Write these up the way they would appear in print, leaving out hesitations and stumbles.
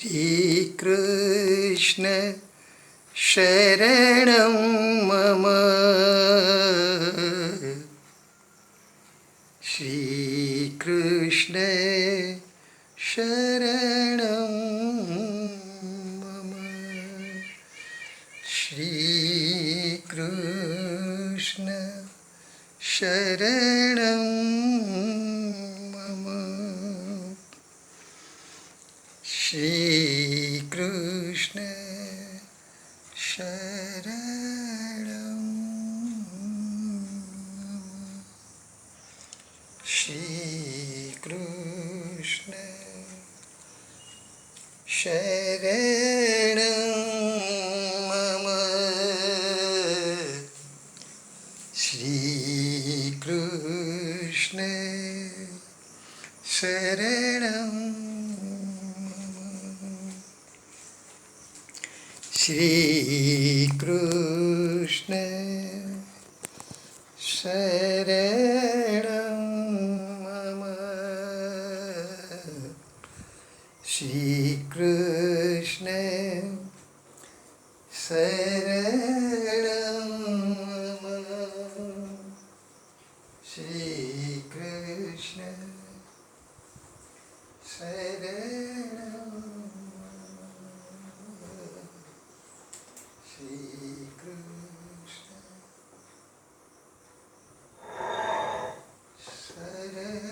श्रीकृष्ण शरणं मम। श्रीकृष्ण शरणं मम। श्रीकृष्ण शरणं मम। श्रीकृष्ण शरणं श्रीकृष्ण शरणं मम। श्रीकृष्ण शरणं श्रीकृष्ण शरणं मम। श्रीकृष्ण शरणं मम। श्रीकृष्ण शरणं श्रीकृष्ण शरणं।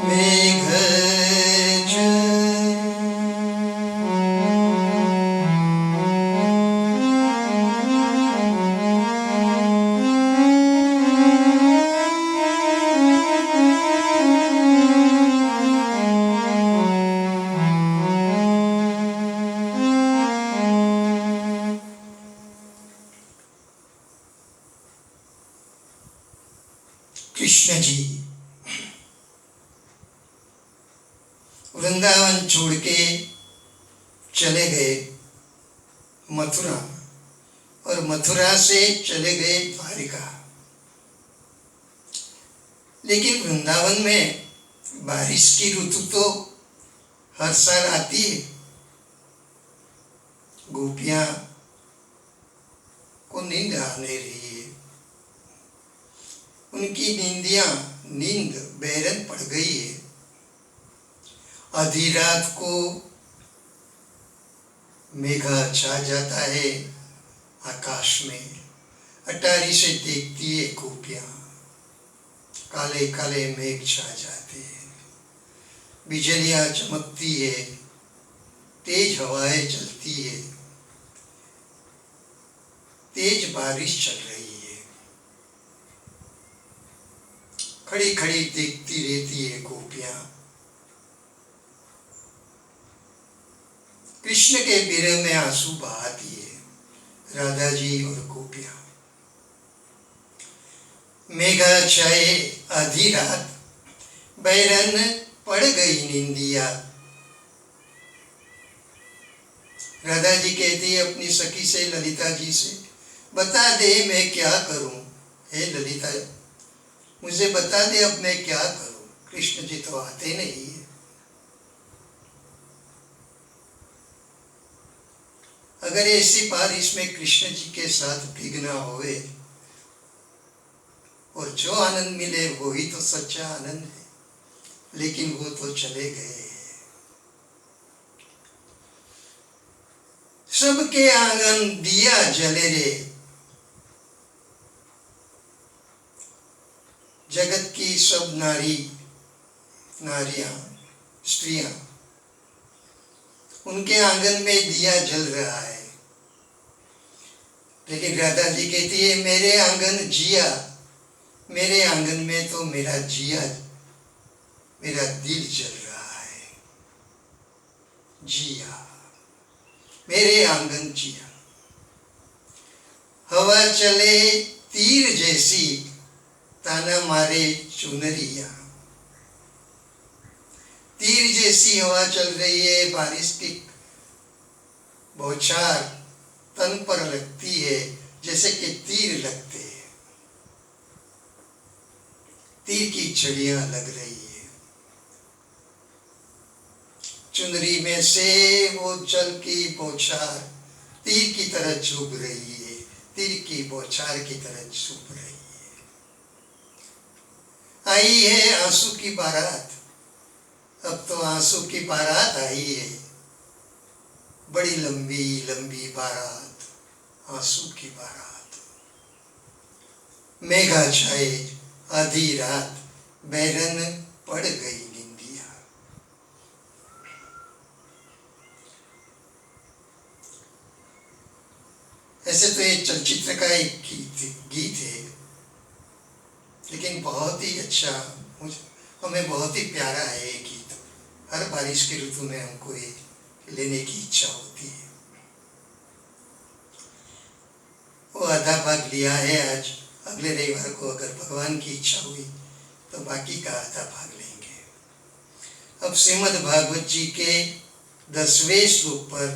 मेघ कृष्ण जी वृंदावन छोड़ के चले गए मथुरा और मथुरा से चले गए द्वारिका। लेकिन वृंदावन में बारिश की ऋतु तो हर साल आती है। गोपियां को नींद आने रही है, उनकी नींद बेरन पड़ गई है। आधी रात को मेघा छा जाता है आकाश में, अटारी से देखती है गोपियां, काले काले मेघ छा जाते हैं, बिजलियां चमकती है, तेज हवाएं चलती है, तेज बारिश चल रही है। खड़ी खड़ी देखती रहती है गोपियां। कृष्ण के विरह में आंसू बहाती है राधा जी और गोपियां। मेघा छाए आधी रात, बैरन पड़ गई निंदिया। राधा जी कहती है अपनी सखी से, ललिता जी से, बता दे मैं क्या करूं, हे ललिता मुझे बता दे अब मैं क्या करूं, कृष्ण जी तो आते नहीं है। अगर ऐसी बारिश में कृष्ण जी के साथ भीगना होवे और जो आनंद मिले वो ही तो सच्चा आनंद है, लेकिन वो तो चले गए। सबके आंगन दिया जले रे, जगत की सब नारियां स्त्रियां, उनके आंगन में दिया जल रहा है। लेकिन राधा जी कहती है मेरे आंगन जिया, मेरे आंगन में तो मेरा जिया, मेरा दिल जल रहा है। जिया, मेरे आंगन जिया। हवा चले तीर जैसी, ताना मारे चुनरिया। तीर जैसी हवा चल रही है, बारिश की बौछार तन पर लगती है जैसे कि तीर लगते हैं, तीर की छड़ियां लग रही है। चुनरी में से वो जल की बौछार तीर की तरह चुभ रही है, तीर की बौछार की तरह चुभ रही है। आई है आंसू की बारात, अब तो आंसू की बारात आई है, बड़ी लंबी लंबी बारात, आंसू की बारात। मेघा छाए आधी रात, बैरन पड़ गई निंदिया। ऐसे तो ये चलचित्र का एक गीत है, लेकिन बहुत ही अच्छा, हमें बहुत ही प्यारा है ये गीत। हर बारिश की ऋतु में हमको ये लेने की इच्छा होती है। वो आधा भाग लिया है आज, अगले रविवार को अगर भगवान की इच्छा हुई तो बाकी का आधा भाग लेंगे। अब श्रीमद् भागवत जी के 10वें श्लोक पर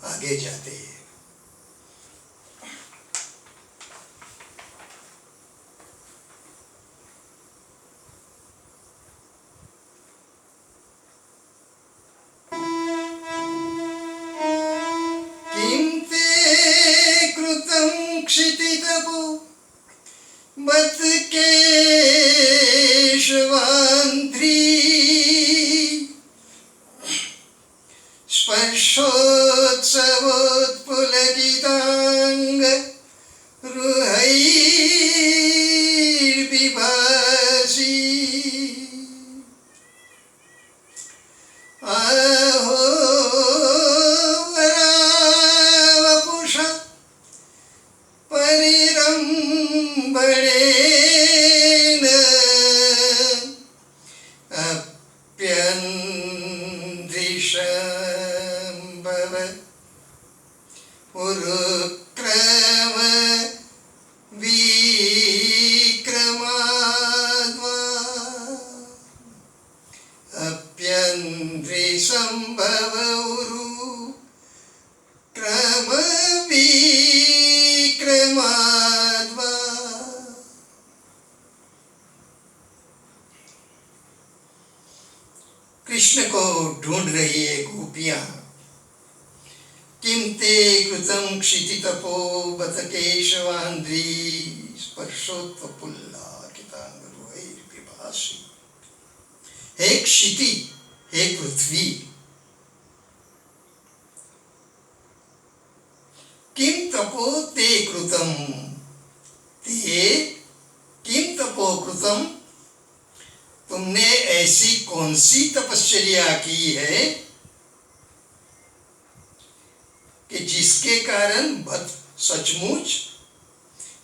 आगे जाते हैं। क्षितितपो बत केशवान्ध्री, स्पर्शोत्सवोत्पुलकितांग रुहैर्विभासी। कृष्ण को ढूंढ रही है गोपियां। किम ते कृतं क्षितितपो बत केशवांध्री स्पर्शोत्पुल्लाकितांगरुहैर्विभाषि। हे क्षिति, हे पृथ्वी, किम तपो ते कृतं, ते किम तपो कृतं, तुमने ऐसी कौन सी तपश्चर्या की है कि जिसके कारण बत सचमुच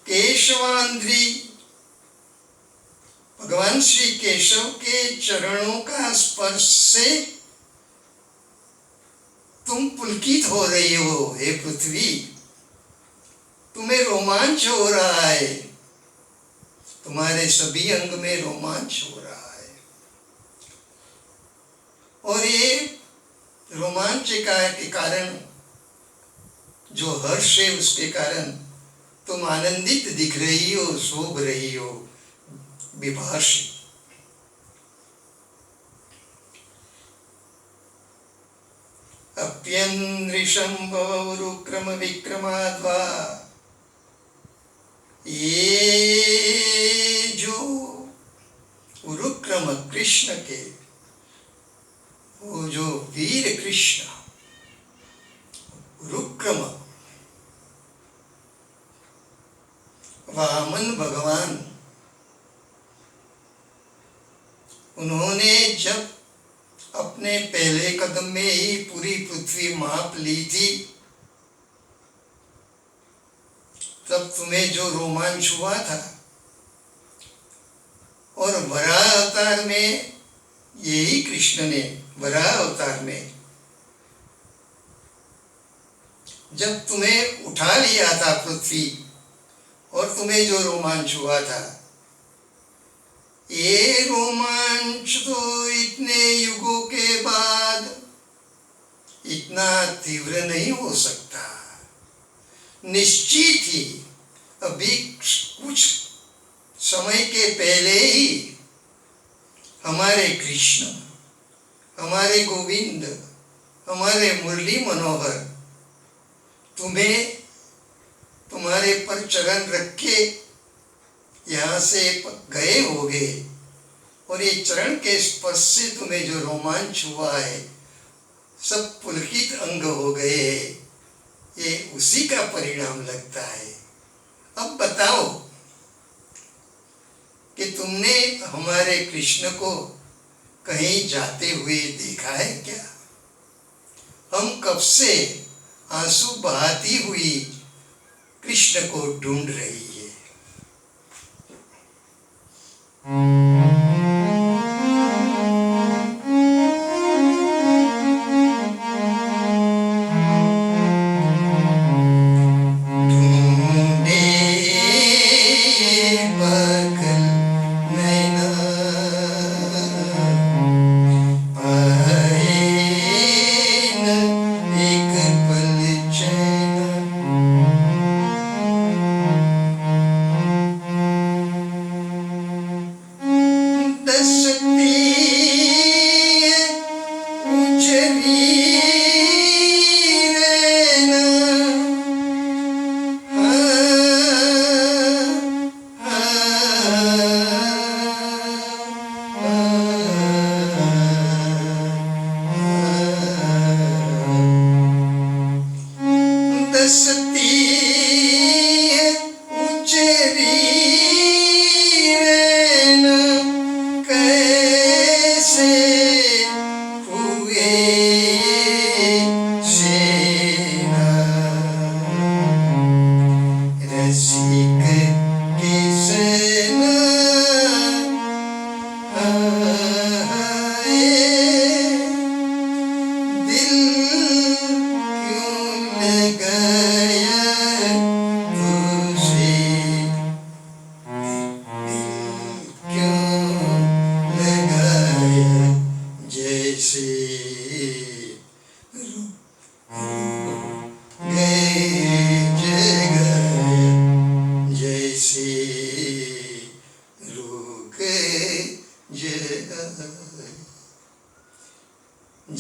केशवांध्री, भगवान श्री केशव के चरणों का स्पर्श से तुम पुलकित हो रही हो। हे पृथ्वी, तुम्हें रोमांच हो रहा है, तुम्हारे सभी अंग में रोमांच हो रहा है, और ये रोमांच के कारण जो हर्ष है उसके कारण तुम आनंदित दिख रही हो, शोभ रही हो। विभाषी, अप्यन्द्रिशं भवरुक्रम विक्रमाद्वा, ये जो उरुक्रम कृष्ण के, वो जो वीर कृष्ण उरुक्रम वामन भगवान, उन्होंने जब अपने पहले कदम में ही पूरी पृथ्वी माप ली थी, तब तुम्हें जो रोमांच हुआ था, और वराह अवतार में यही कृष्ण ने, वराह अवतार में जब तुम्हें उठा लिया था पृथ्वी, और तुम्हें जो रोमांच हुआ था, ये रोमांच तो इतने युगों के बाद इतना तीव्र नहीं हो सकता। निश्चित ही अभी कुछ समय के पहले ही हमारे कृष्ण, हमारे गोविंद, हमारे मुरली मनोहर तुम्हें तुम्हारे पर चरण रख के यहाँ से गए होगे, और ये चरण के स्पर्श से तुम्हें जो रोमांच हुआ है, सब पुलकित अंग हो गए, ये उसी का परिणाम लगता है। अब बताओ कि तुमने हमारे कृष्ण को कहीं जाते हुए देखा है क्या? हम कब से आंसू बहाती हुई कृष्ण को ढूंढ रही है।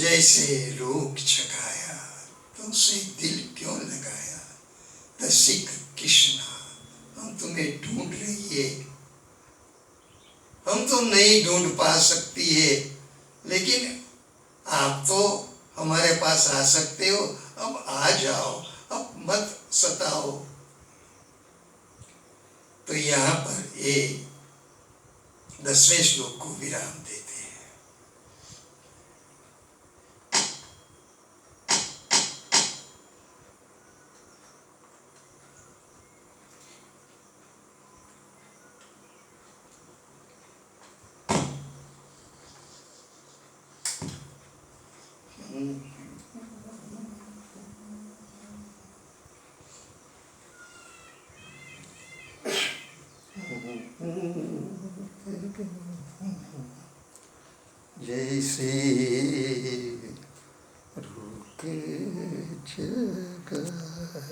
जैसे रोग जगाया तो उसे दिल क्यों लगाया। रसिक कृष्णा हम तुम्हें ढूंढ रही है, हम तो नहीं ढूंढ पा सकती है, लेकिन आप तो हमारे पास आ सकते हो। अब आ जाओ, अब मत सताओ। तो यहाँ पर ये 10वें श्लोक को विराम देते हैं। जैसे रुके जगाया